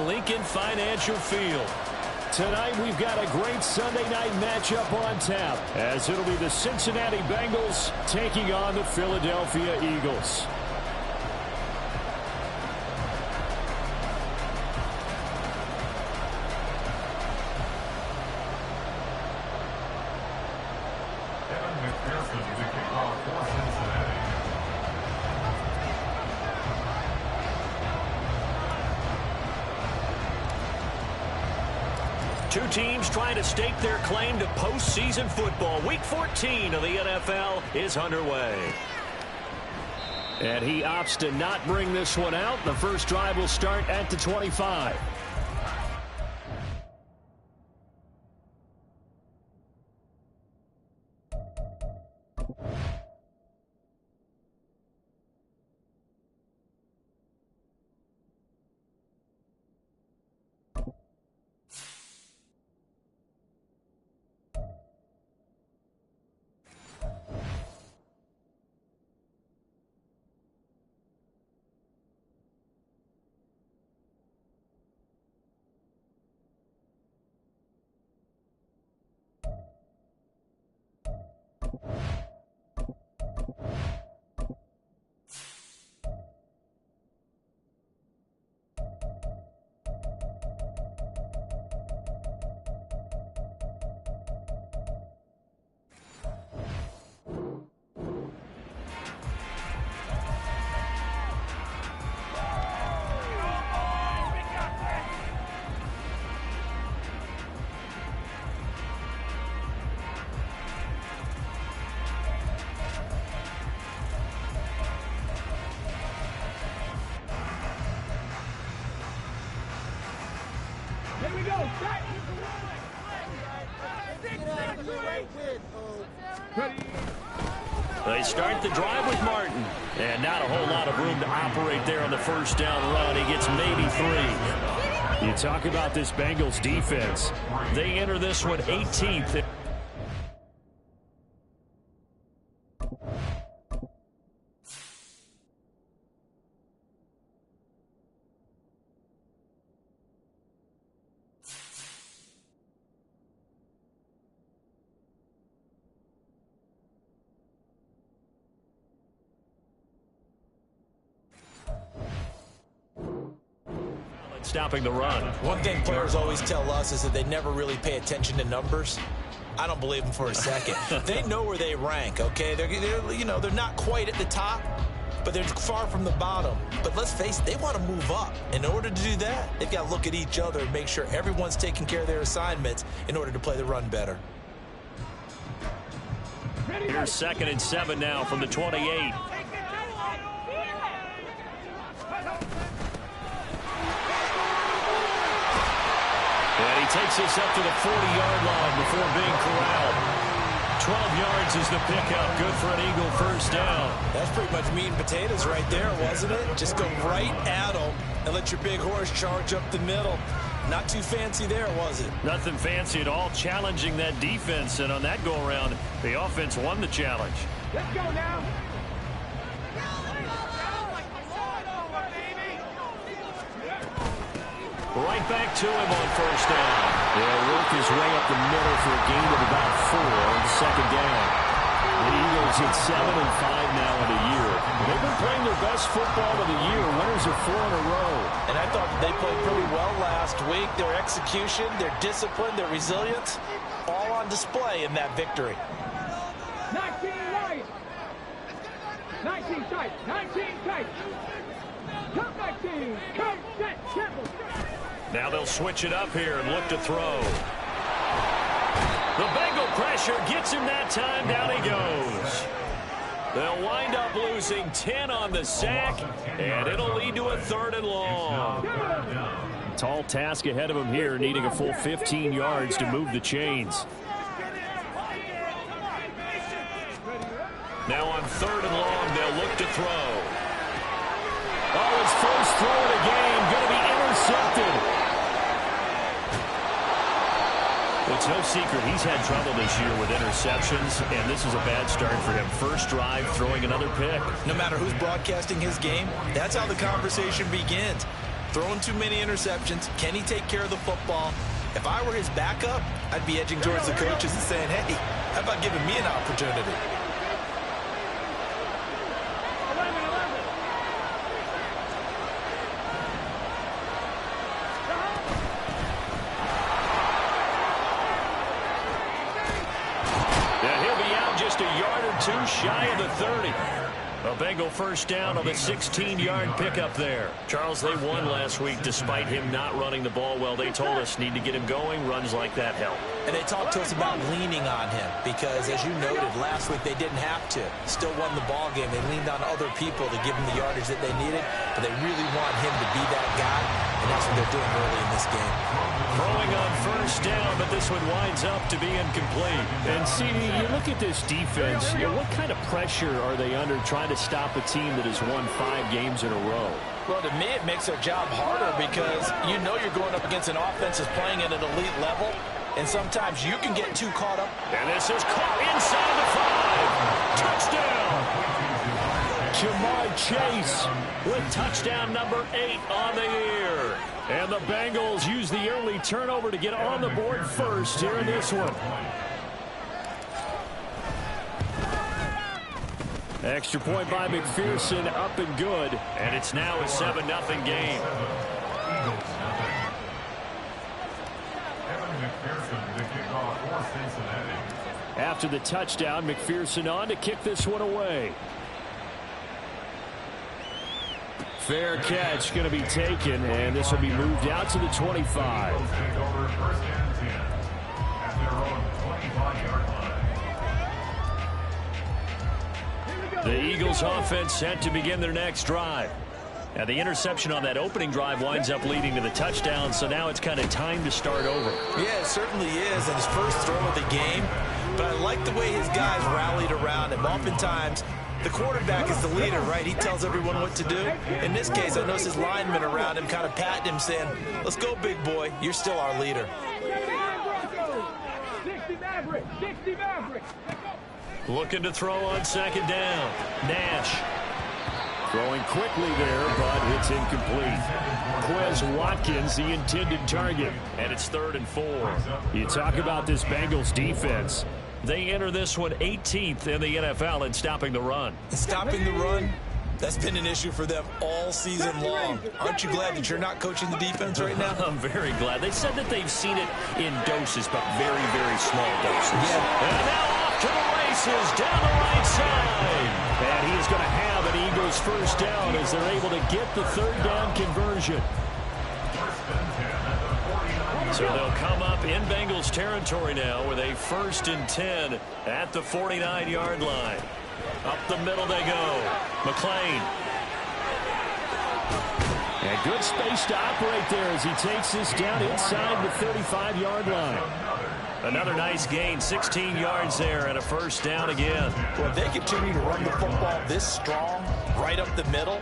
Lincoln Financial Field. Tonight we've got a great Sunday night matchup on tap, as it'll be the Cincinnati Bengals taking on the Philadelphia Eagles. Two teams trying to stake their claim to postseason football. Week 14 of the NFL is underway. And he opts to not bring this one out. The first drive will start at the 25. They start the drive with Martin. And not a whole lot of room to operate there on the first down run. He gets maybe 3. You talk about this Bengals defense. They enter this one 18th. Stopping the run. One thing players always tell us is that they never really pay attention to numbers. I don't believe them for a second. They know where they rank, okay? They're not quite at the top, but they're far from the bottom. But let's face it, they want to move up. In order to do that, they've got to look at each other and make sure everyone's taking care of their assignments in order to play the run better. Here's 2nd and 7 now from the 28. And he takes this up to the 40-yard line before being corralled. 12 yards is the pickup. Good for an Eagle first down. That's pretty much meat and potatoes right there, wasn't it? Just go right at them and let your big horse charge up the middle. Not too fancy there, was it? Nothing fancy at all, challenging that defense. And on that go-around, the offense won the challenge. Let's go now. Right back to him on first down. He'll work his way up the middle for a gain of about 4 on second down. The Eagles at 7-5 now in a year. They've been playing their best football of the year. Winners of 4 in a row. And I thought they played pretty well last week. Their execution, their discipline, their resilience, all on display in that victory. 19 right. 19 tight. 19 tight. Come back team. Come set. Triple. Now they'll switch it up here and look to throw. The Bengal pressure gets him that time. Down he goes. They'll wind up losing 10 on the sack, and it'll lead to a 3rd and long. Tall task ahead of him here, needing a full 15 yards to move the chains. Now on 3rd and long, they'll look to throw. Oh, his first throw of the game, going to be intercepted. It's no secret he's had trouble this year with interceptions, and this is a bad start for him. First drive, throwing another pick. No matter who's broadcasting his game, that's how the conversation begins. throwing too many interceptions. Can he take care of the football? If I were his backup, I'd be edging towards the coaches and saying, hey, how about giving me an opportunity? Just a yard or two shy of the 30. A Bengal first down on the 16-yard pickup there. Charles, they won last week despite him not running the ball well. They told us need to get him going. Runs like that help. And they talked to us about leaning on him because, as you noted, last week they didn't have to. Still won the ball game. They leaned on other people to give him the yardage that they needed, but they really want him to be that guy, and that's what they're doing early in this game. Throwing on first down, but this one winds up to be incomplete. And, CD, you look at this defense, what kind of pressure are they under trying to stop a team that has won 5 games in a row? Well, to me, it makes their job harder because you know you're going up against an offense that's playing at an elite level, and sometimes you can get too caught up. And this is caught inside the 5. Touchdown! Jamar Chase with touchdown number 8 on the year. And the Bengals use the early turnover to get on the board first here in this one. Extra point by McPherson, up and good. And it's now a 7-0 game. After the touchdown, McPherson on to kick this one away. Fair catch going to be taken, and this will be moved out to the 25. The Eagles offense set to begin their next drive. Now the interception on that opening drive winds up leading to the touchdown, so now it's kind of time to start over. Yeah, it certainly is, and his first throw of the game. But I like the way his guys rallied around him. Oftentimes, the quarterback is the leader, right? He tells everyone what to do. In this case, I noticed his linemen around him kind of patting him, saying, let's go, big boy. You're still our leader. 60 Maverick, 60 Maverick. Looking to throw on second down. Nash. Throwing quickly there, but it's incomplete. Quez Watkins, the intended target. And it's 3rd and 4. You talk about this Bengals defense. They enter this one 18th in the NFL in stopping the run. Stopping the run, that's been an issue for them all season long. Aren't you glad that you're not coaching the defense right now? I'm very glad. They said that they've seen it in doses, but very, very small doses. Yeah. And now off to the races down the right side. And he is going to have an Eagles first down as they're able to get the 3rd down conversion. So they'll come up in Bengals territory now with a 1st and 10 at the 49-yard line. Up the middle they go. McClain. And good space to operate there as he takes this down inside the 35-yard line. Another nice gain, 16 yards there and a first down again. Well, if they continue to run the football this strong, right up the middle,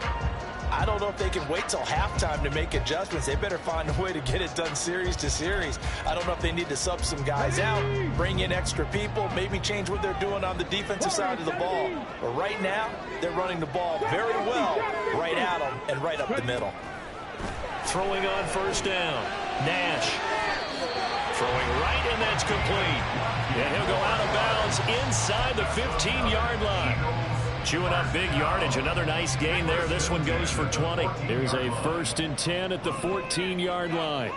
I don't know if they can wait till halftime to make adjustments. They better find a way to get it done series to series. I don't know if they need to sub some guys out, bring in extra people, maybe change what they're doing on the defensive side of the ball. But right now, they're running the ball very well right at them and right up the middle. Throwing on first down. Nash. Throwing right, and that's complete. And he'll go out of bounds inside the 15-yard line. Chewing up big yardage. Another nice gain there. This one goes for 20. There's a 1st and 10 at the 14-yard line.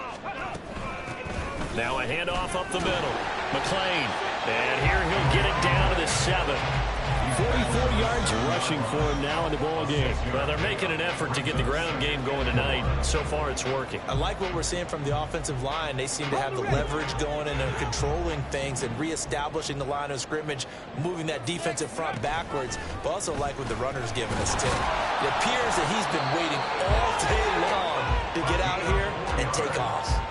Now a handoff up the middle. McClain. And here he'll get it down to the 7. 44 yards rushing for him now in the ball game. Well, they're making an effort to get the ground game going tonight. So far, it's working. I like what we're seeing from the offensive line. They seem to have the leverage going and they're controlling things and reestablishing the line of scrimmage, moving that defensive front backwards. But also like what the runner's giving us, Tim. It appears that he's been waiting all day long to get out here and take off.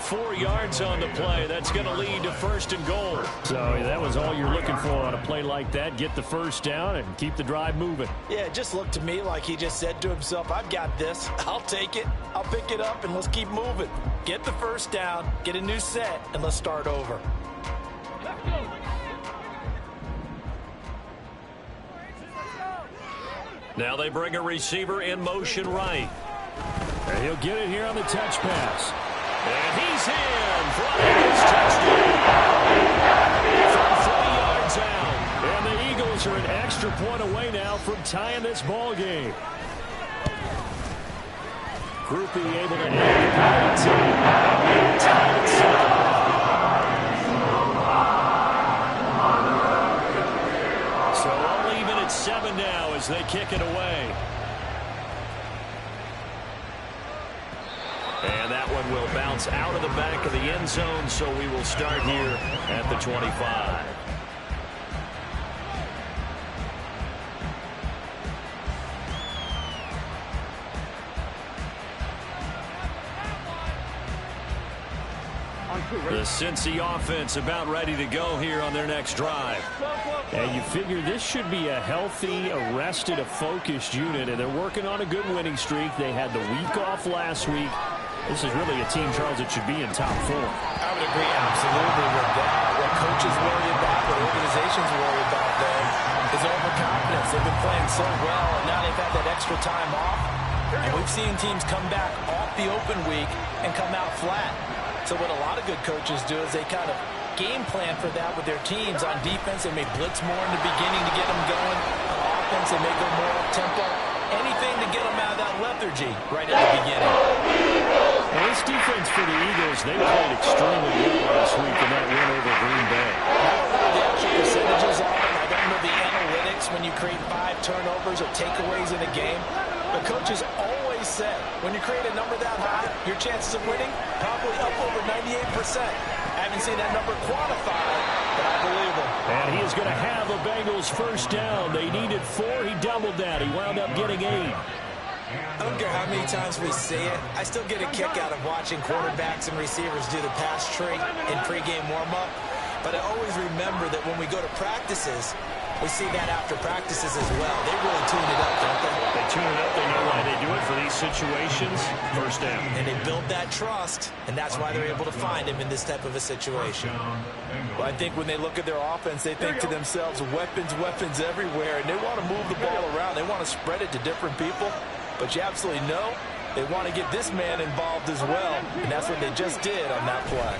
4 yards on the play. That's going to lead to 1st and goal. So that was all you're looking for on a play like that. Get the first down and keep the drive moving. Yeah, it just looked to me like he just said to himself, I've got this. I'll take it. I'll pick it up, and let's keep moving. Get the first down, get a new set, and let's start over. Now they bring a receiver in motion right. And he'll get it here on the touch pass. And he's in for a Eagles touchdown. From 30 yards out. And the Eagles are an extra point away now from tying this ball game. Groupie able to end the team. Tied at 7. So all even at 7 now as they kick it away. And that one will bounce out of the back of the end zone, so we will start here at the 25. The Cincy offense about ready to go here on their next drive. And you figure this should be a healthy, a rested, a focused unit, and they're working on a good winning streak. They had the week off last week. This is really a team, Charles, that should be in top 4. I would agree absolutely with that. What coaches worry about, what organizations worry about, though, is overconfidence. They've been playing so well, and now they've had that extra time off. And we've seen teams come back off the open week and come out flat. So what a lot of good coaches do is they kind of game plan for that with their teams. On defense, they may blitz more in the beginning to get them going. On offense, they may go more up-tempo. Anything to get them out of that lethargy right at the beginning. Well, this defense for the Eagles, they played extremely well last week in that win over Green Bay. I don't know the actual percentages on it. I don't know the analytics when you create 5 turnovers or takeaways in a game. But coaches always say, when you create a number that high, your chances of winning probably up over 98%. I haven't seen that number quantified, but I believe him. And he is going to have a Bengals first down. They needed 4. He doubled that. He wound up getting 8. I don't care how many times we say it. I still get a kick out of watching quarterbacks and receivers do the pass tree in pregame warm-up. But I always remember that when we go to practices, we see that after practices as well. They really tune it up, don't they? They tune it up. They know why they do it for these situations. First down. And they build that trust, and that's why they're able to find him in this type of a situation. Well, I think when they look at their offense, they think to themselves, weapons, weapons everywhere, and they want to move the ball around. They want to spread it to different people. But you absolutely know they want to get this man involved as well, and that's what they just did on that play.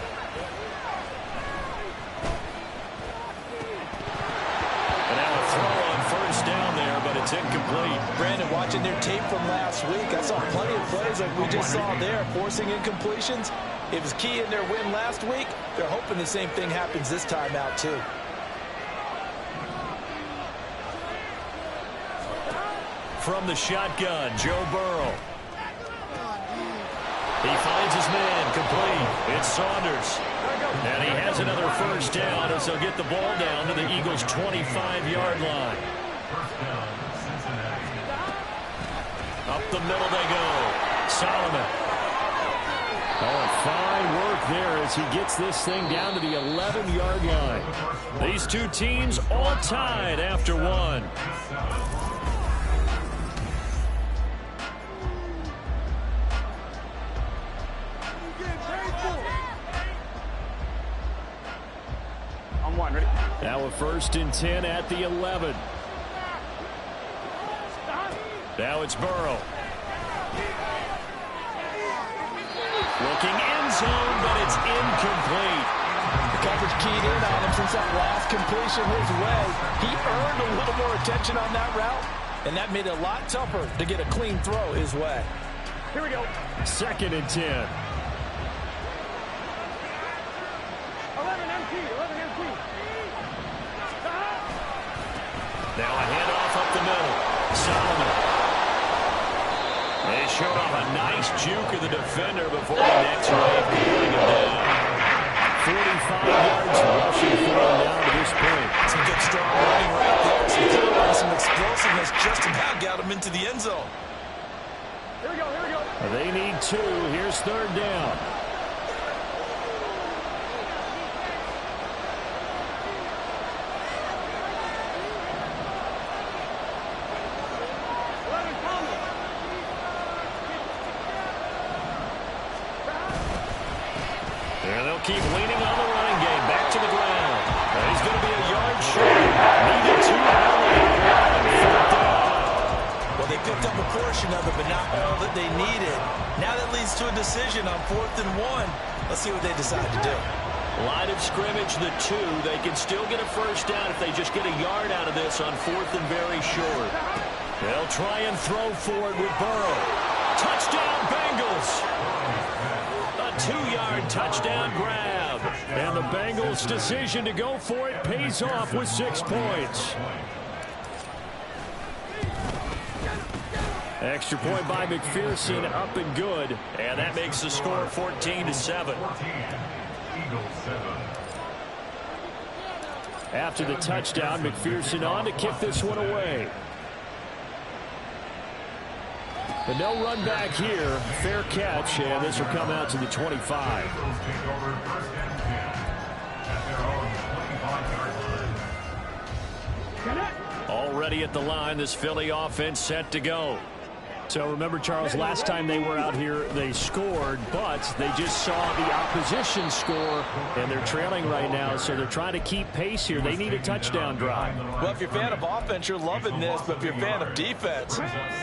And now a throw on first down there, but it's incomplete. Brandon, watching their tape from last week, I saw plenty of plays like we just saw there, forcing incompletions. It was key in their win last week. They're hoping the same thing happens this time out, too. From the shotgun, Joe Burrow. He finds his man, complete. It's Saunders. And he has another first down as they'll get the ball down to the Eagles' 25-yard line. Up the middle they go. Solomon. Oh, fine work there as he gets this thing down to the 11-yard line. These two teams all tied after 1. Now a 1st and 10 at the 11. Now it's Burrow. Looking end zone, but it's incomplete. The coverage keyed in on him since that last completion his way. He earned a little more attention on that route, and that made it a lot tougher to get a clean throw his way. Here we go. 2nd and 10. 11 MT, 11 MT. Now a handoff up the middle. Solomon. They showed off a nice juke of the defender before the next wave pulling him down. 45 yards rushing for him down to this point. Some good strong running right there. Some power and some explosiveness just about got him into the end zone. Here we go, here we go. They need 2. Here's 3rd down. And they'll keep leaning on the running game. Back to the ground. And he's going to be a yard short. Needed 2 early. 4th down. Well, they picked up a portion of it, but not all that they needed. Now that leads to a decision on 4th and 1. Let's see what they decide to do. Line of scrimmage, the 2. They can still get a first down if they just get a yard out of this on 4th and very short. They'll try and throw for it with Burrow. Touchdown, Bengals! A 2-yard touchdown grab. And the Bengals' decision to go for it pays off with 6 points. Extra point by McPherson, up and good. And that makes the score 14-7. After the touchdown, McPherson on to kick this one away. But no run back here. Fair catch, and this will come out to the 25. Already at the line, this Philly offense set to go. So remember, Charles, last time they were out here, they scored, but they just saw the opposition score, and they're trailing right now, so they're trying to keep pace here. They need a touchdown drive. Well, if you're a fan of offense, you're loving this, but if you're a fan of defense,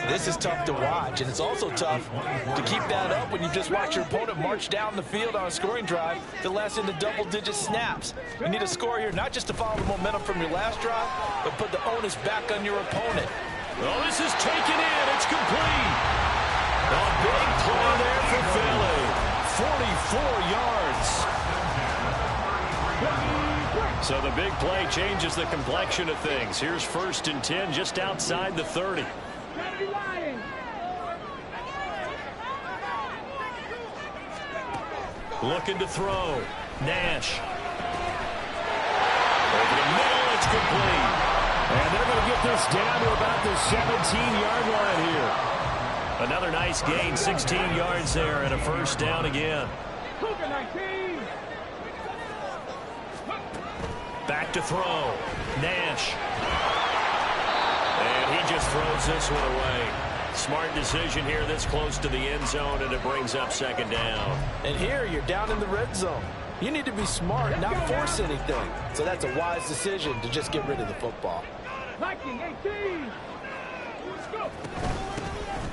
this is tough to watch, and it's also tough to keep that up when you just watch your opponent march down the field on a scoring drive that lasts into double-digit snaps. You need a score here, not just to follow the momentum from your last drive, but put the onus back on your opponent. Oh, this is taken in. It's complete. A big play there for Philly. 44 yards. So the big play changes the complexion of things. Here's 1st and 10 just outside the 30. Looking to throw. Nash. Over the middle, it's complete. And they're going to get this down to about the 17-yard line here. Another nice gain, 16 yards there, and a first down again. Back to throw. Nash. And he just throws this one away. Smart decision here this close to the end zone, and it brings up 2nd down. And here you're down in the red zone. You need to be smart, not force anything. So that's a wise decision to just get rid of the football.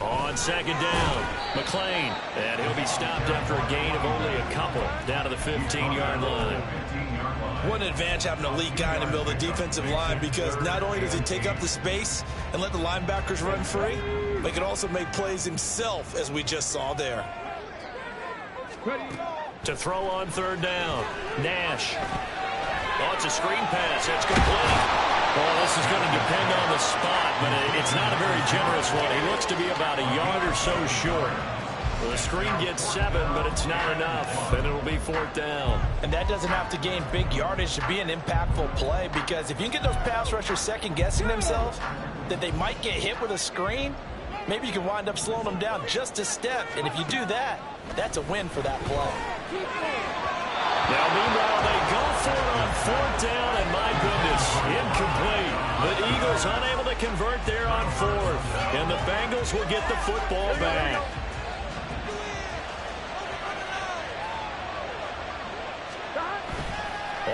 On 2nd down, McLean, and he'll be stopped after a gain of only a couple down to the 15-yard line. What an advantage having an elite guy in the middle of the defensive line, because not only does he take up the space and let the linebackers run free, but he can also make plays himself, as we just saw there. To throw on 3rd down, Nash. Oh, it's a screen pass. It's complete. Well, this is going to depend on the spot, but it's not a very generous one. He looks to be about a yard or so short. Well, the screen gets 7, but it's not enough, and it'll be 4th down. And that doesn't have to gain big yardage to be an impactful play, because if you can get those pass rushers second-guessing themselves that they might get hit with a screen, maybe you can wind up slowing them down just a step. And if you do that, that's a win for that play. Now, meanwhile, they go for it on 4th down, and my goodness, incomplete. The Eagles unable to convert there on 4th, and the Bengals will get the football back.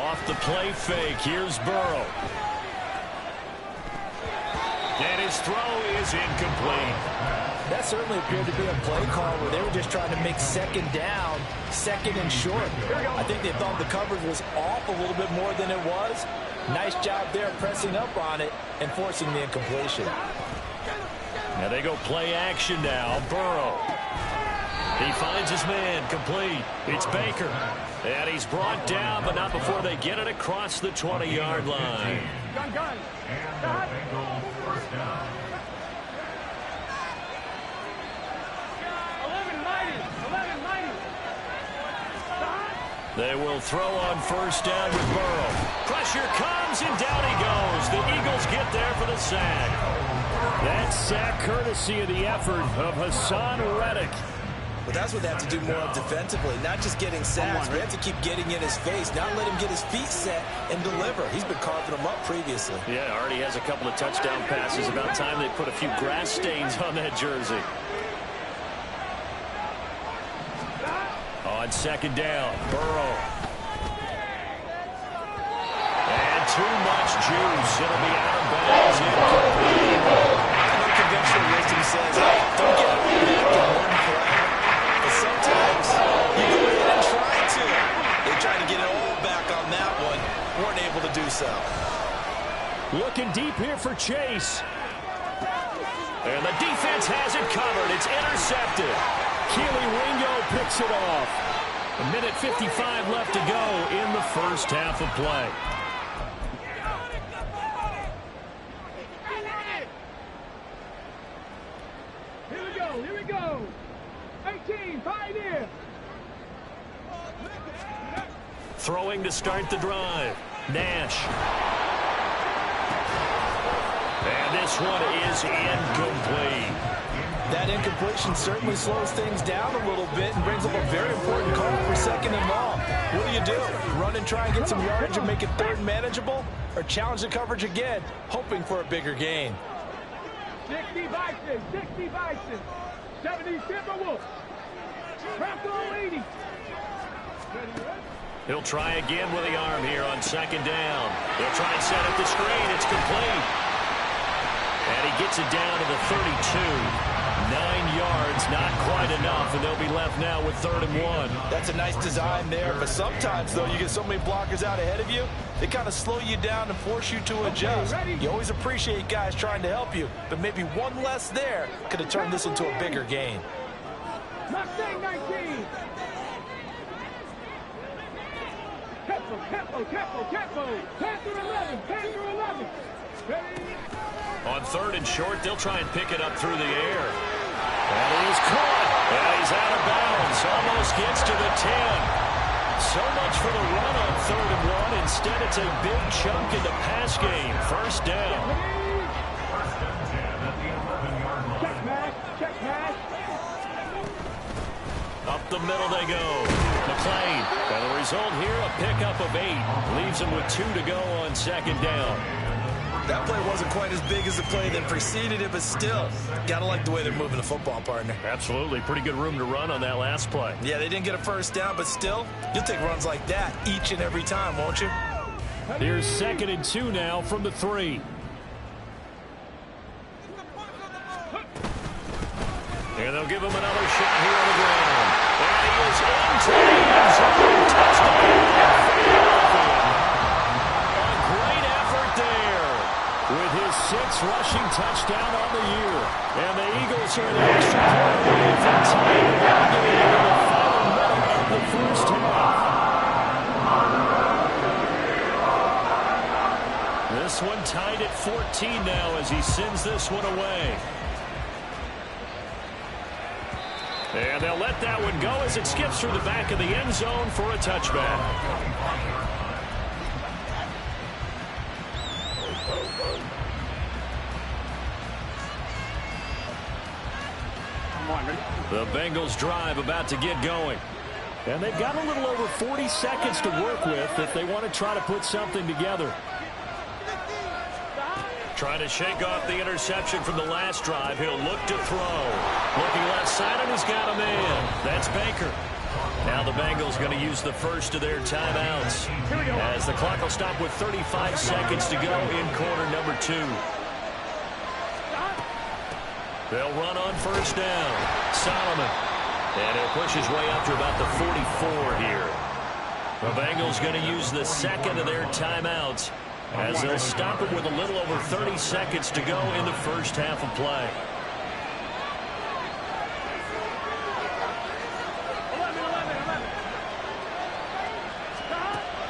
Off the play fake, here's Burrow. And his throw is incomplete. That certainly appeared to be a play call where they were just trying to make 2nd down, 2nd and short. I think they thought the coverage was off a little bit more than it was. Nice job there pressing up on it and forcing the incompletion. Now they go play action now. Burrow. He finds his man, complete. It's Baker. And he's brought down, but not before they get it across the 20-yard line. Gun. They will throw on 1st down with Burrow. Pressure comes, and down he goes. The Eagles get there for the sack. That sack courtesy of the effort of Hassan Reddick. But that's what they have to do more of defensively, not just getting sacks. We have to keep getting in his face, not let him get his feet set and deliver. He's been carving them up previously. Yeah, already has a couple of touchdown passes. About time they put a few grass stains on that jersey. On 2nd down, Burrow. And too much juice. It'll be out of bounds. Unconventional wisdom says, hey, don't get it all back in one play. But sometimes you go ahead and try to. They tried to get it all back on that one. Weren't able to do so. Looking deep here for Chase. And the defense has it covered. It's intercepted. Keely Ringo picks it off. 1:55 left to go in the first half of play. Here we go. 18, Pioneer. Throwing to start the drive. Nash. And this one is incomplete. That incompletion certainly slows things down a little bit and brings up a very important call for 2nd and long. What do? Run and try and get some yardage and make it 3rd manageable? Or challenge the coverage again, hoping for a bigger gain? 60 Bison, 60 Bison. 70 Timberwolves. Craft on 80. He'll try again with the arm here on 2nd down. They'll try and set up the screen. It's complete. And he gets it down to the 32. 9 yards, not quite enough, and they'll be left now with 3rd and 1. That's a nice design there, but sometimes, though, you get so many blockers out ahead of you, they kind of slow you down and force you to adjust. You always appreciate guys trying to help you, but maybe one less there could have turned this into a bigger gain. Mustang 19. Tempo. Panther 11. Ready? On 3rd and short, they'll try and pick it up through the air. And he is caught. And he's out of bounds. Almost gets to the 10. So much for the run on 3rd and 1. Instead, it's a big chunk in the pass game. 1st down. Check pass. Up the middle they go. McClain. And the result here, a pickup of 8. Leaves him with 2 to go on 2nd down. That play wasn't quite as big as the play that preceded it, but still, gotta like the way they're moving the football, partner. Absolutely. Pretty good room to run on that last play. Yeah, they didn't get a 1st down, but still, you'll take runs like that each and every time, won't you? Here's 2nd and 2 now from the 3. And they'll give him another shot here on the ground. And he is into the end zone. Touchdown. A great effort there with his 6th rushing touchdown on the year. And the Eagles are an extra point away from tying the game in the final minute of the first half. This one tied at 14 now as he sends this one away. And they'll let that one go as it skips through the back of the end zone for a touchback. The Bengals drive about to get going. And they've got a little over 40 seconds to work with if they want to try to put something together. Trying to shake off the interception from the last drive. He'll look to throw. Looking left side, and he's got a man. That's Baker. Now the Bengals going to use the first of their timeouts as the clock will stop with 35 seconds to go in quarter number 2. They'll run on 1st down. Solomon. And he'll push his way up to about the 44 here. The Bengals going to use the 2nd of their timeouts as they'll stop it with a little over 30 seconds to go in the first half of play.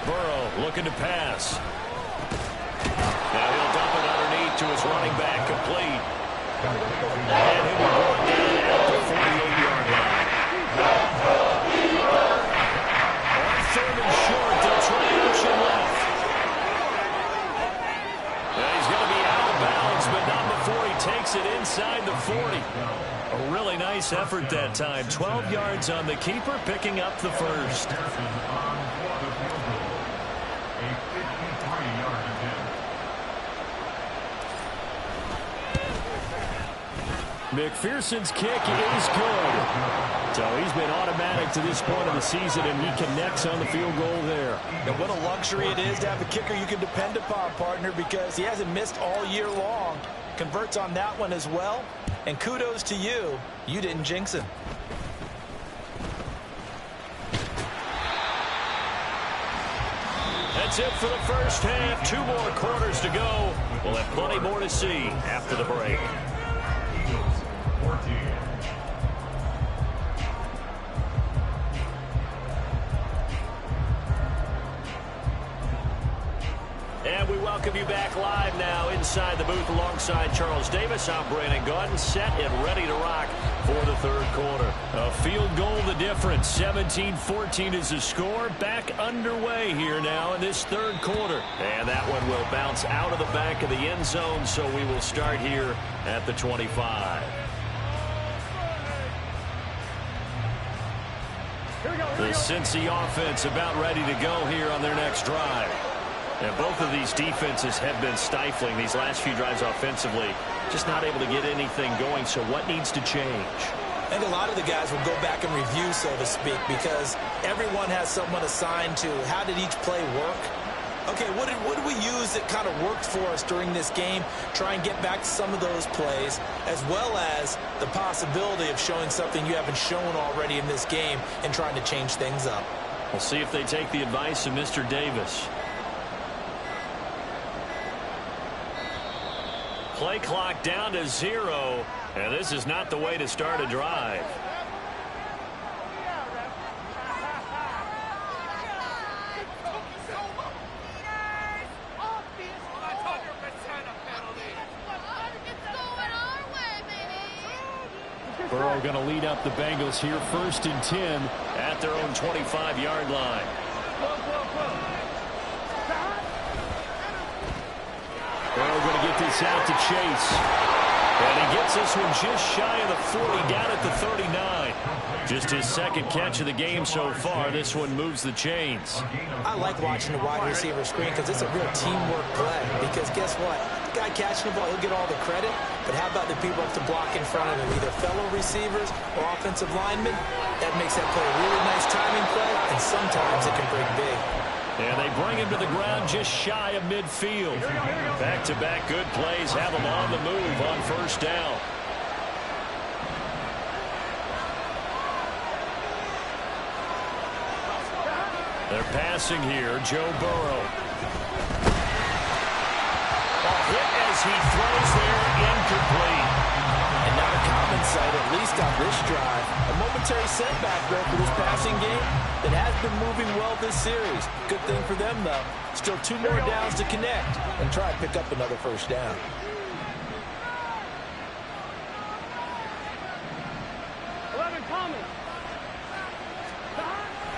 Burrow looking to pass. Now he'll dump it underneath to his running back, complete. And he'll be brought down at the 48-yard line. On 3rd and short, they'll try option left. And he's going to be out of bounds, but not before he takes it inside the 40. A really nice effort that time. 12 yards on the keeper, picking up the first. McPherson's kick is good. So he's been automatic to this point of the season, and he connects on the field goal there. And what a luxury it is to have a kicker you can depend upon, partner, because he hasn't missed all year long. Converts on that one as well. And kudos to you. You didn't jinx him. That's it for the first half. 2 more quarters to go. We'll have plenty more to see after the break. And we welcome you back live now inside the booth alongside Charles Davis. I'm Brandon Gaudin, set and ready to rock for the third quarter. A field goal the difference. 17-14 is the score. Back underway here now in this third quarter. And that one will bounce out of the back of the end zone, so we will start here at the 25. The Cincy offense about ready to go here on their next drive. And both of these defenses have been stifling these last few drives offensively. Just not able to get anything going. So what needs to change? I think a lot of the guys will go back and review, so to speak, because everyone has someone assigned to how did each play work. Okay, what did we use that kind of worked for us during this game? Try and get back to some of those plays, as well as the possibility of showing something you haven't shown already in this game and trying to change things up. We'll see if they take the advice of Mr. Davis. Play clock down to 0, and this is not the way to start a drive. Burrow going to lead up the Bengals here, 1st and 10 at their own 25-yard line. Burrow going to get this out to Chase. And he gets this one just shy of the 40, down at the 39. Just his second catch of the game so far. This one moves the chains. I like watching the wide receiver screen because it's a real teamwork play. Because guess what? The guy catching the ball, he'll get all the credit. But how about the people up to block in front of him, either fellow receivers or offensive linemen? That makes that play a really nice timing play, and sometimes it can break big. And they bring him to the ground just shy of midfield. Back-to-back good plays have him on the move on 1st down. They're passing here. Joe Burrow. A hit as he throws there, incomplete. And not a common sight, at least on this drive. A momentary setback, though, for this passing game that has been moving well this series. Good thing for them, though. Still 2 more downs to connect and try to pick up another 1st down.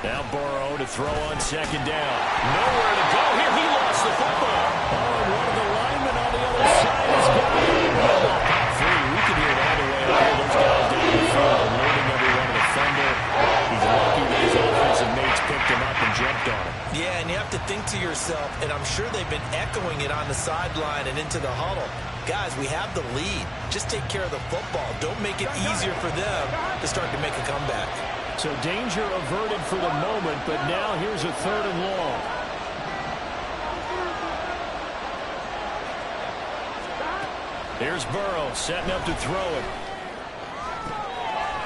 Now Burrow to throw on 2nd down. Nowhere to go here. He lost the football. Oh, and one of the linemen on the other side has got it. We can hear it all the way out here. Those guys down the field alerting everyone to the fumble. He's lucky that his offensive mates picked him up and jumped on him. Yeah, and you have to think to yourself, and I'm sure they've been echoing it on the sideline and into the huddle. Guys, we have the lead. Just take care of the football. Don't make it easier for them to start to make a comeback. So danger averted for the moment, but now here's a 3rd and long. Here's Burrow setting up to throw it.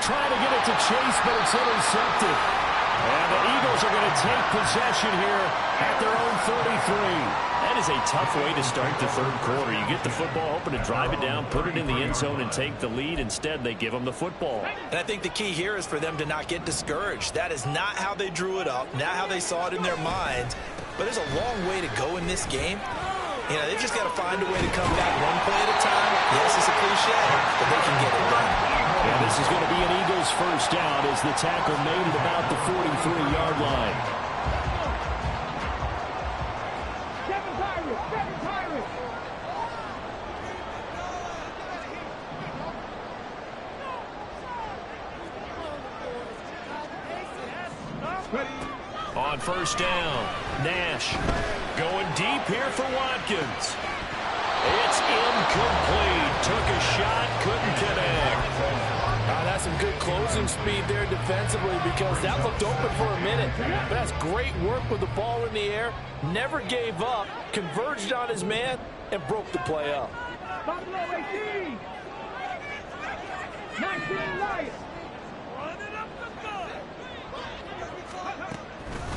Trying to get it to Chase, but it's intercepted. And the Eagles are going to take possession here at their own 33. That is a tough way to start the third quarter. You get the football, hoping to drive it down, put it in the end zone, and take the lead. Instead, they give them the football. And I think the key here is for them to not get discouraged. That is not how they drew it up, not how they saw it in their minds. But there's a long way to go in this game. You know, they've just got to find a way to come back one play at a time. Yes, it's a cliche, but they can get it done. And this is going to be an Eagles 1st down as the tackle made at about the 43-yard line. On 1st down, Nash going deep here for Watkins. It's incomplete. Took a shot, couldn't connect. That's some good closing speed there defensively because that looked open for a minute. But that's great work with the ball in the air. Never gave up, converged on his man, and broke the play up. 19 Lions.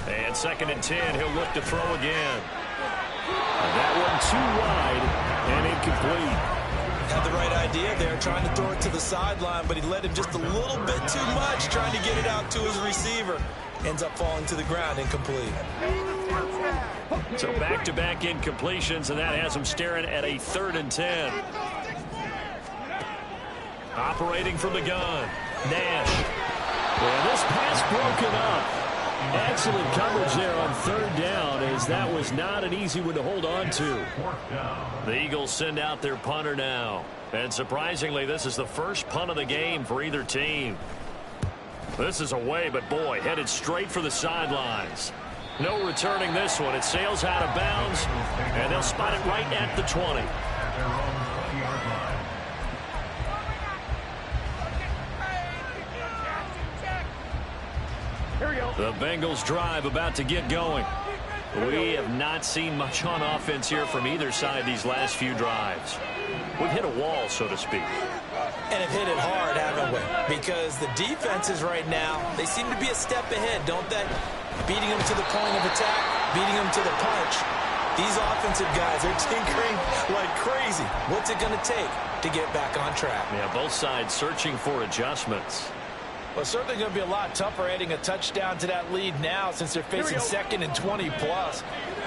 And 2nd and 10, he'll look to throw again. And that one too wide and incomplete. Had the right idea there, trying to throw it to the sideline, but he led him just a little bit too much, trying to get it out to his receiver. Ends up falling to the ground, incomplete. So back-to-back incompletions, and that has him staring at a 3rd and 10. Operating from the gun, Nash. Well, this pass broken up. Excellent coverage there on 3rd down, as that was not an easy one to hold on to. The Eagles send out their punter now. And surprisingly, this is the first punt of the game for either team. This is away, but boy, headed straight for the sidelines. No returning this one. It sails out of bounds, and they'll spot it right at the 20. The Bengals drive about to get going. We have not seen much on offense here from either side these last few drives. We've hit a wall, so to speak. And have hit it hard, haven't we? Because the defenses right now, they seem to be a step ahead, don't they? Beating them to the point of attack, beating them to the punch. These offensive guys are tinkering like crazy. What's it going to take to get back on track? Yeah, both sides searching for adjustments. Well, certainly going to be a lot tougher adding a touchdown to that lead now since they're facing 2nd and 20+.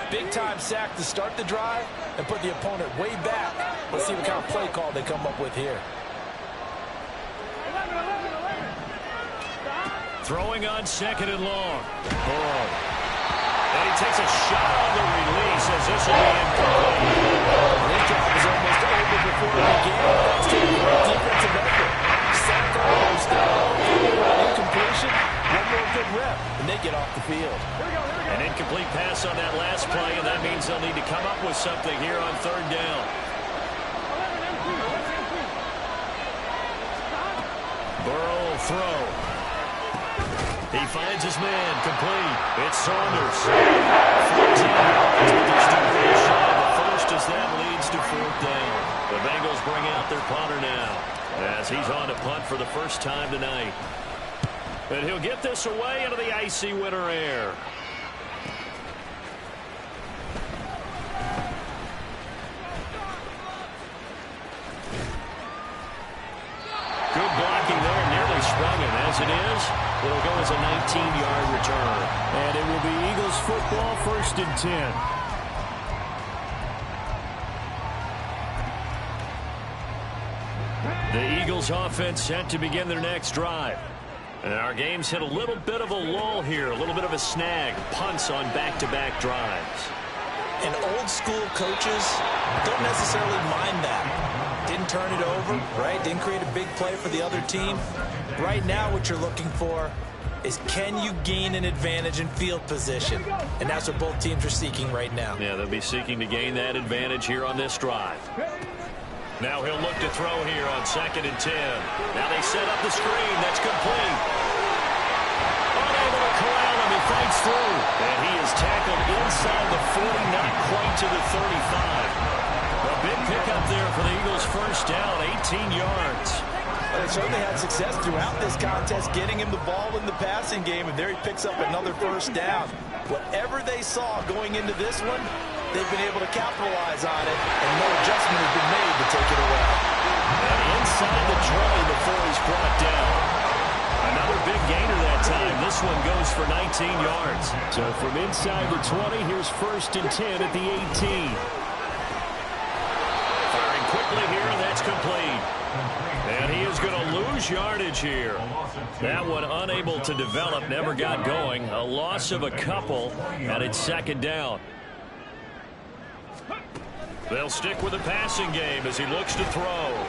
Big-time sack to start the drive and put the opponent way back. Let's see what kind of play call they come up with here. Throwing on 2nd and long. Burrow. And he takes a shot on the release as this will be incomplete. This job is almost over before it began. That's a great defensive effort. Sack on first down. Incompletion. One more good rep, and they get off the field. An incomplete pass on that last play, and that means they'll need to come up with something here on 3rd down. Burrow will throw. He finds his man, complete. It's Saunders. 14 yards, but they're still pretty shy of the first as that leads to 4th down. The Bengals bring out their punter now as he's on to punt for the first time tonight. And he'll get this away into the icy winter air. Good blocking there, nearly sprung him. As it is, it'll go as a 19-yard return. And it will be Eagles football, 1st and 10. The Eagles offense set to begin their next drive. And our game's hit a little bit of a lull here, a little bit of a snag. Punts on back-to-back drives. And old school coaches don't necessarily mind that. Didn't turn it over, right? Didn't create a big play for the other team. Right now what you're looking for is, can you gain an advantage in field position? And that's what both teams are seeking right now. Yeah, they'll be seeking to gain that advantage here on this drive. Now he'll look to throw here on 2nd and 10. Now they set up the screen. That's complete. Unable to corral him. He fights through. And he is tackled inside the 40, not quite to the 35. A big pickup there for the Eagles' first down, 18 yards. They certainly had success throughout this contest, getting him the ball in the passing game, and there he picks up another first down. Whatever they saw going into this one, they've been able to capitalize on it, and no adjustment has been made to take it away. And inside the 20 before he's brought down. Another big gainer that time. This one goes for 19 yards. So from inside the 20, here's 1st and 10 at the 18. Firing quickly here, and that's complete. And he is going to lose yardage here. That one unable to develop, never got going. A loss of a couple, and it's 2nd down. They'll stick with the passing game as he looks to throw.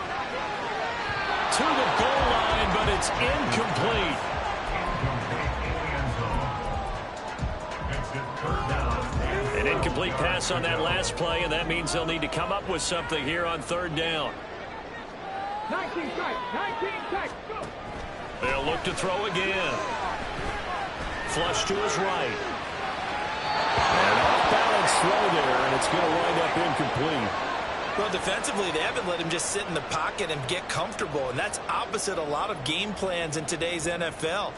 To the goal line, but it's incomplete. An incomplete pass on that last play, and that means they'll need to come up with something here on 3rd down. 19 strikes, 19 strikes, go! They'll look to throw again. Flush to his right. And off-balance throw there, and it's going to wind up incomplete. Well, defensively, they haven't let him just sit in the pocket and get comfortable, and that's opposite a lot of game plans in today's NFL.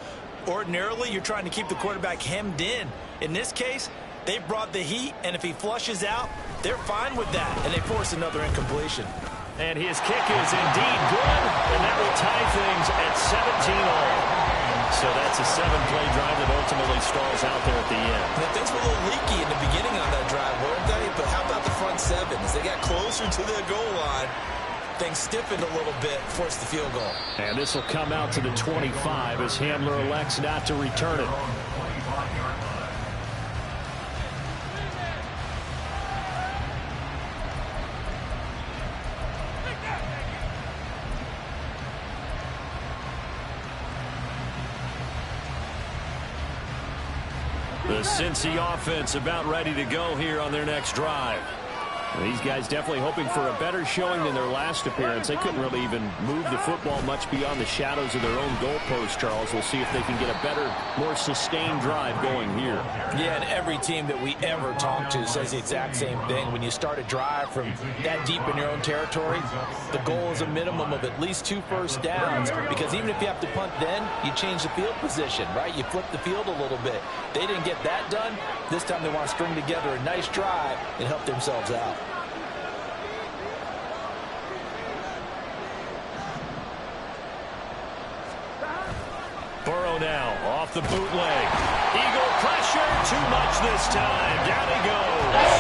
Ordinarily, you're trying to keep the quarterback hemmed in. In this case, they brought the heat, and if he flushes out, they're fine with that, and they force another incompletion. And his kick is indeed good, and that will tie things at 17-all. So that's a 7-play drive that ultimately stalls out there at the end. And things were a little leaky in the beginning on that drive, weren't they? But how about the front seven? As they got closer to the goal line, things stiffened a little bit, forced the field goal. And this will come out to the 25 as Hamler elects not to return it. The Cincy offense about ready to go here on their next drive. These guys definitely hoping for a better showing than their last appearance. They couldn't really even move the football much beyond the shadows of their own goalpost, Charles. We'll see if they can get a better, more sustained drive going here. Yeah, and every team that we ever talk to says the exact same thing. When you start a drive from that deep in your own territory, the goal is a minimum of at least 2 first downs, because even if you have to punt then, you change the field position, right? You flip the field a little bit. They didn't get that done. This time they want to string together a nice drive and help themselves out. Burrow now off the bootleg. Eagle pressure, too much this time. Down he goes.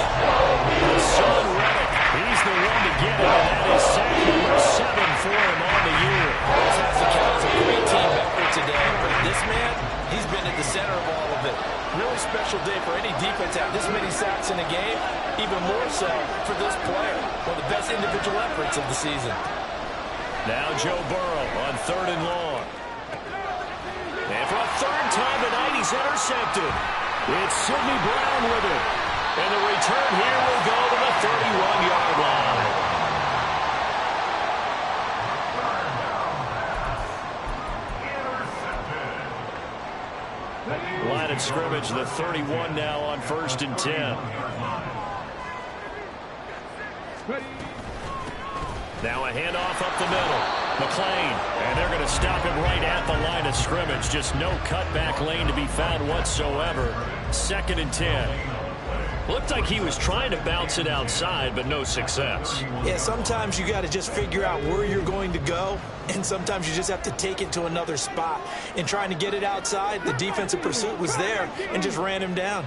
Son Reddick, he's the one to get it, and that is sack number 7 for him on the year. This has to count as a great team effort today, but this man, he's been at the center of all of it. Really special day for any defense to have this many sacks in a game, even more so for this player. One of the best individual efforts of the season. Now Joe Burrow on 3rd and long. And for a 3rd time tonight, he's intercepted. It's Sidney Brown with it. And the return here will go to the 31-yard line. Line of scrimmage, the 31 now on 1st and 10. Now a handoff up the middle. McClain, and they're going to stop him right at the line of scrimmage. Just no cutback lane to be found whatsoever. 2nd and 10. Looked like he was trying to bounce it outside, but no success. Yeah, sometimes you got to just figure out where you're going to go, and sometimes you just have to take it to another spot. And trying to get it outside, the defensive pursuit was there and just ran him down.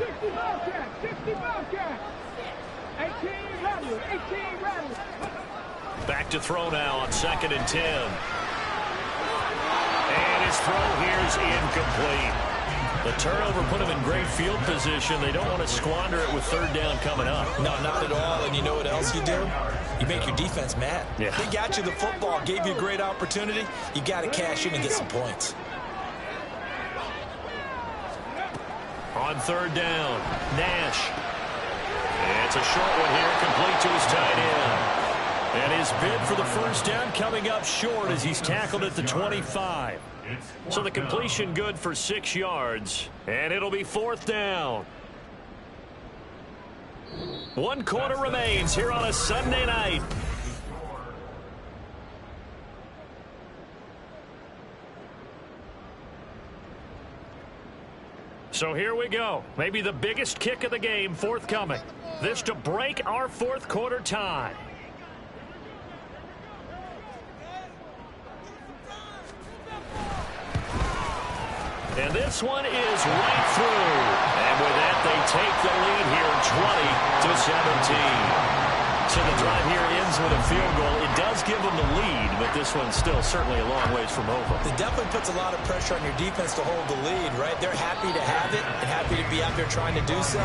18 run. Back to throw now on 2nd and 10. And his throw here is incomplete. The turnover put him in great field position. They don't want to squander it with 3rd down coming up. No, not at all. And you know what else you do? You make your defense mad. Yeah. They got you the football, gave you a great opportunity. You got to cash in and get some points. On 3rd down, Nash. And it's a short one here, complete to his tight end. And his bid for the 1st down coming up short as he's tackled at the 25. So the completion good for 6 yards. And it'll be 4th down. 1 quarter remains here on a Sunday night. So here we go. Maybe the biggest kick of the game forthcoming. This to break our 4th quarter tie. And this one is right through. And with that, they take the lead here 20-17. So the drive here ends with a field goal. It does give them the lead, but this one's still certainly a long ways from over. It definitely puts a lot of pressure on your defense to hold the lead, right? They're happy to have it and happy to be out there trying to do so.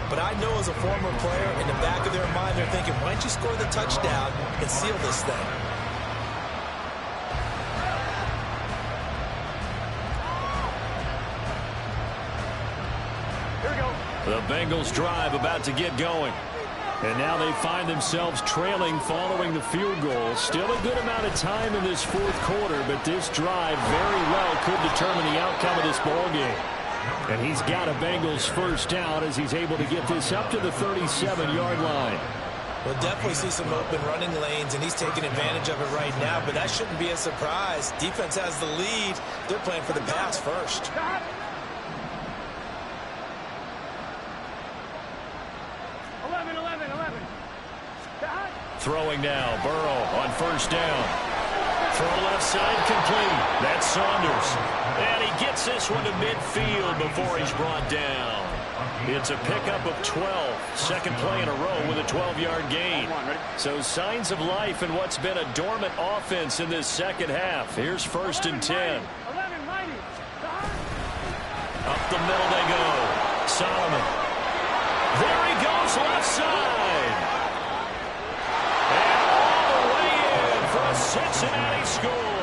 But I know as a former player, in the back of their mind, they're thinking, why don't you score the touchdown and seal this thing? The Bengals drive about to get going. And now they find themselves trailing following the field goal. Still a good amount of time in this 4th quarter, but this drive very well could determine the outcome of this ball game. And he's got a Bengals 1st down as he's able to get this up to the 37-yard line. We'll definitely see some open running lanes, and he's taking advantage of it right now, but that shouldn't be a surprise. Defense has the lead. They're playing for the pass first. Throwing now, Burrow on first down. Throw left side complete. That's Saunders. And he gets this one to midfield before he's brought down. It's a pickup of 12. Second play in a row with a 12-yard gain. So signs of life in what's been a dormant offense in this second half. Here's 1st and 10. Up the middle they go. Solomon. There he goes left side. And all the way in for a Cincinnati score.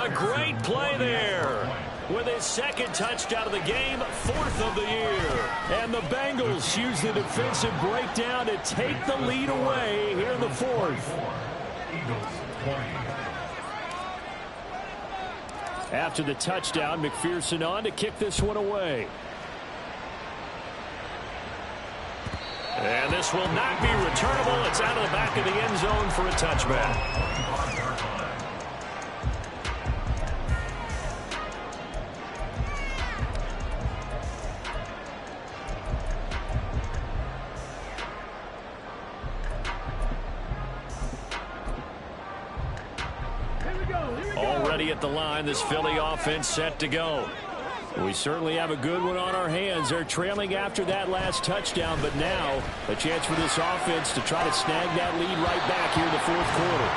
A great play there. With his second touchdown of the game, 4th of the year. And the Bengals use the defensive breakdown to take the lead away here in the 4th. After the touchdown, McPherson on to kick this one away. And this will not be returnable. It's out of the back of the end zone for a touchback. Already at the line, this Philly offense set to go. We certainly have a good one on our hands. They're trailing after that last touchdown, but now a chance for this offense to try to snag that lead right back here in the 4th quarter.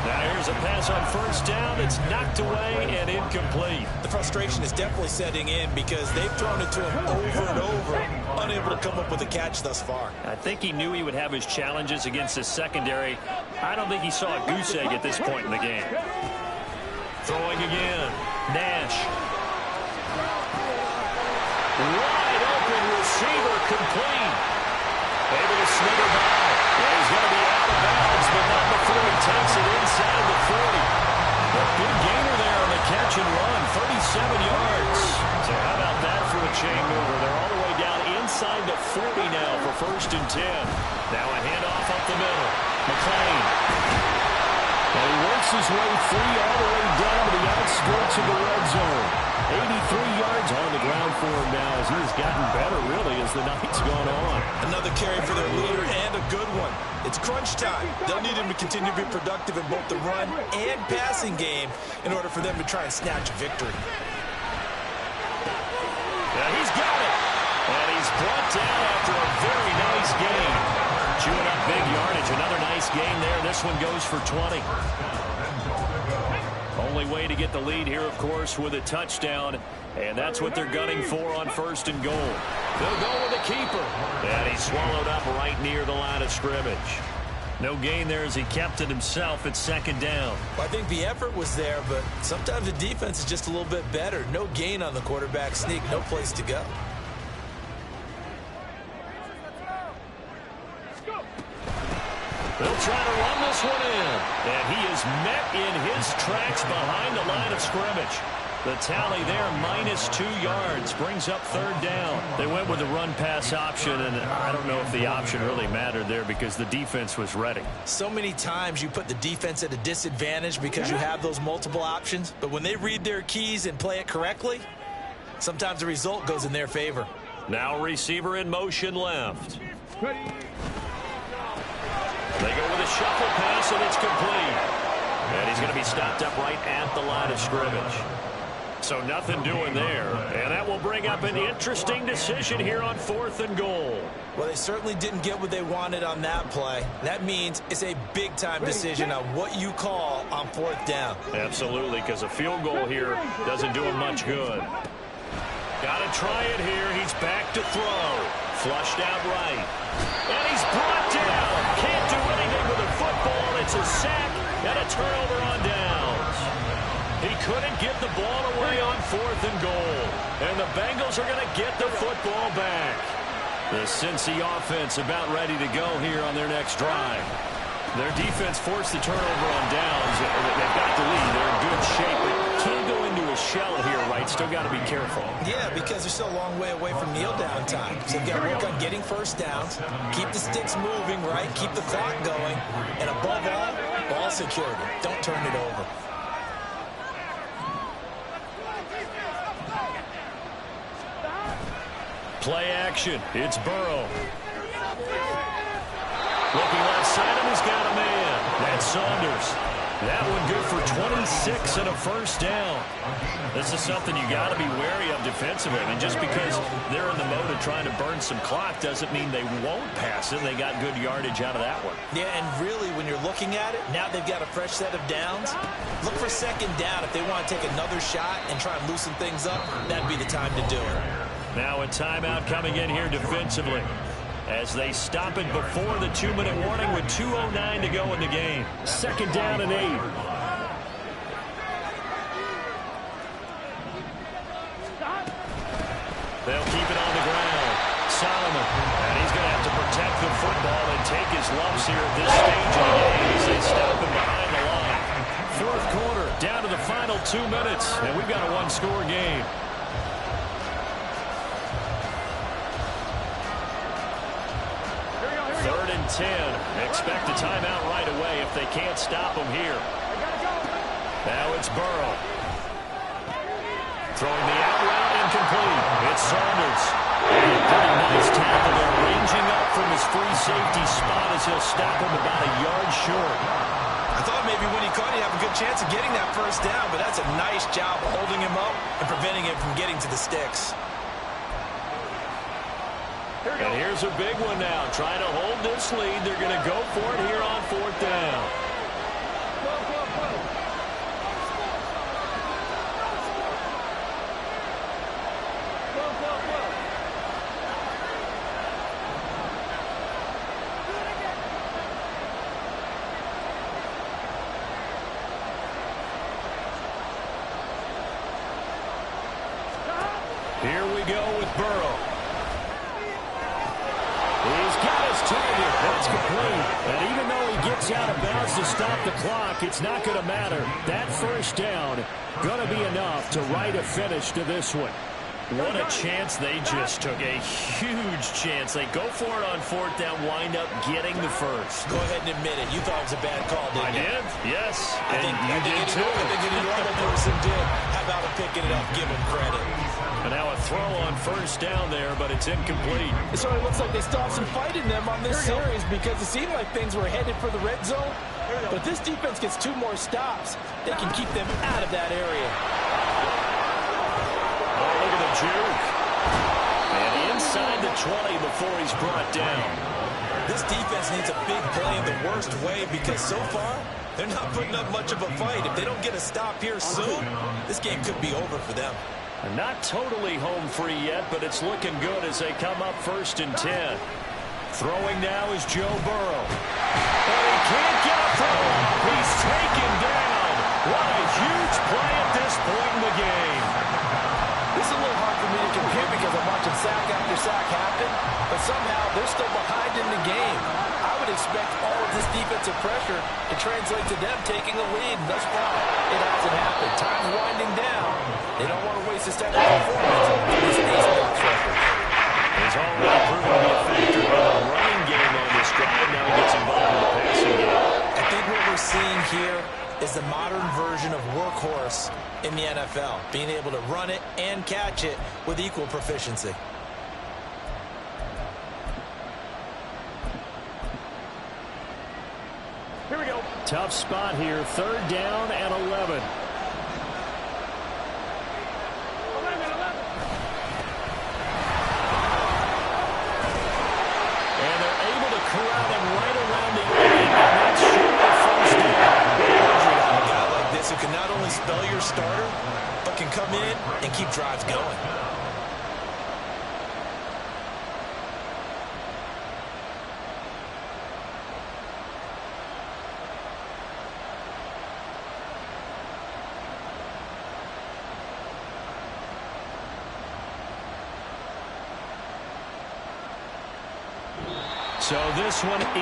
Now here's a pass on first down that's knocked away and incomplete. The frustration is definitely setting in because they've thrown it to him over and over, unable to come up with a catch thus far. I think he knew he would have his challenges against his secondary. I don't think he saw a goose egg at this point in the game. Throwing again. Nash. Wide open receiver complete. Able to snigger by. And he's going to be out of bounds, but not before he takes it inside the 40. A big gainer there on the catch and run. 37 yards. So how about that for a chain mover? They're all the way down inside the 40 now for 1st and 10. Now a handoff up the middle. McClain. And he works his way free all the way down to the outskirts of the red zone. 83 yards on the ground for him now as he has gotten better, really, as the night's gone on. Another carry for their leader and a good one. It's crunch time. They'll need him to continue to be productive in both the run and passing game in order for them to try and snatch a victory. Yeah, he's got it. And he's brought down after a very nice game. Chewing up big yardage. Another nice game there. This one goes for 20. Only way to get the lead here, of course, with a touchdown. And that's what they're gunning for on 1st and goal. They'll go with the keeper. And he's swallowed up right near the line of scrimmage. No gain there as he kept it himself at 2nd down. Well, I think the effort was there, but sometimes the defense is just a little bit better. No gain on the quarterback sneak. No place to go. They'll try to run this one in. And he is met in his tracks behind the line of scrimmage. The tally there, -2 yards, brings up 3rd down. They went with the run-pass option, and I don't know if the option really mattered there because the defense was ready. So many times you put the defense at a disadvantage because you have those multiple options, but when they read their keys and play it correctly, sometimes the result goes in their favor. Now receiver in motion left. They go with a shuffle pass, and it's complete. And he's going to be stopped up right at the line of scrimmage. So nothing doing there. And that will bring up an interesting decision here on 4th and goal. Well, they certainly didn't get what they wanted on that play. That means it's a big-time decision on what you call on 4th down. Absolutely, because a field goal here doesn't do him much good. Got to try it here. He's back to throw. Flushed out right. And he's brought down. Can't do anything with a football. It's a sack and a turnover on downs. He couldn't get the ball away on 4th and goal. And the Bengals are going to get the football back. The Cincy offense about ready to go here on their next drive. Their defense forced the turnover on downs. They've got the lead. They're in good shape. But can't go into a little shell here, right? Still got to be careful. Yeah, because they're still a long way away from kneel down time. So you've got to work on getting first downs, keep the sticks moving, right? Keep the clock going, and above all, ball security. Don't turn it over. Play action. It's Burrow. Looking left side, and he's got a man. That's Saunders. That one good for 26 and a first down. This is something you got to be wary of defensively. I mean, just because they're in the mode of trying to burn some clock doesn't mean they won't pass it. They got good yardage out of that one. Yeah, and really, when you're looking at it, now they've got a fresh set of downs. Look for second down. If they want to take another shot and try and loosen things up, that'd be the time to do it. Now a timeout coming in here defensively as they stop it before the 2-minute warning with 2:09 to go in the game. Second down and 8. They'll keep it on the ground. Solomon, and he's going to have to protect the football and take his lumps here at this stage of the game as they stop him behind the line. Fourth quarter, down to the final 2 minutes, and we've got a one-score game. Third and 10. Expect a timeout right away if they can't stop him here. Now it's Burrow. Throwing the out route incomplete. It's Saunders. And a pretty nice tackle there, ranging up from his free safety spot as he'll stop him about a yard short. I thought maybe when he caught, he'd have a good chance of getting that first down, but that's a nice job holding him up and preventing him from getting to the sticks. And here's a big one now. Trying to hold this lead. They're going to go for it here on fourth down. Here we go with Burrow. He's got his target. That's complete. And even though he gets out of bounds to stop the clock, it's not going to matter. That first down going to be enough to write a finish to this one. What a chance they just took. A huge chance. They go for it on fourth down, wind up getting the first. Go ahead and admit it. You thought it was a bad call, didn't you? I did, yes. I think you did too. I think any normal person did. How about him picking it up? Give him credit. And now a throw on first down there, but it's incomplete. It sort of looks like they still have some fight in them on this series because it seemed like things were headed for the red zone. But if this defense gets 2 more stops, they can keep them out of that area. Oh, look at the juke. And inside the 20 before he's brought down. This defense needs a big play in the worst way because so far, they're not putting up much of a fight. If they don't get a stop here soon, this game could be over for them. Not totally home free yet, but it's looking good as they come up first and 10. Throwing now is Joe Burrow. And he can't get a throw. He's taken down. What a huge play at this point in the game. This is a little hard for me to compute because I'm watching sack after sack happen, but somehow they're still behind in the game. I would expect all of this defensive pressure to translate to them taking a lead. Thus far, it hasn't happened. Time's winding down. They don't want to waste this type of performance to this ace-box record. He's already proven to be a factor in the running game on this drive. Now he gets involved in the passing game. I think what we're seeing here is the modern version of workhorse in the NFL, being able to run it and catch it with equal proficiency. Here we go. Tough spot here. Third down and 11. 11. And they're able to corral him right around the end, and that's short of first down. A guy like this who can not only spell your starter, but can come in and keep drives going. So this one is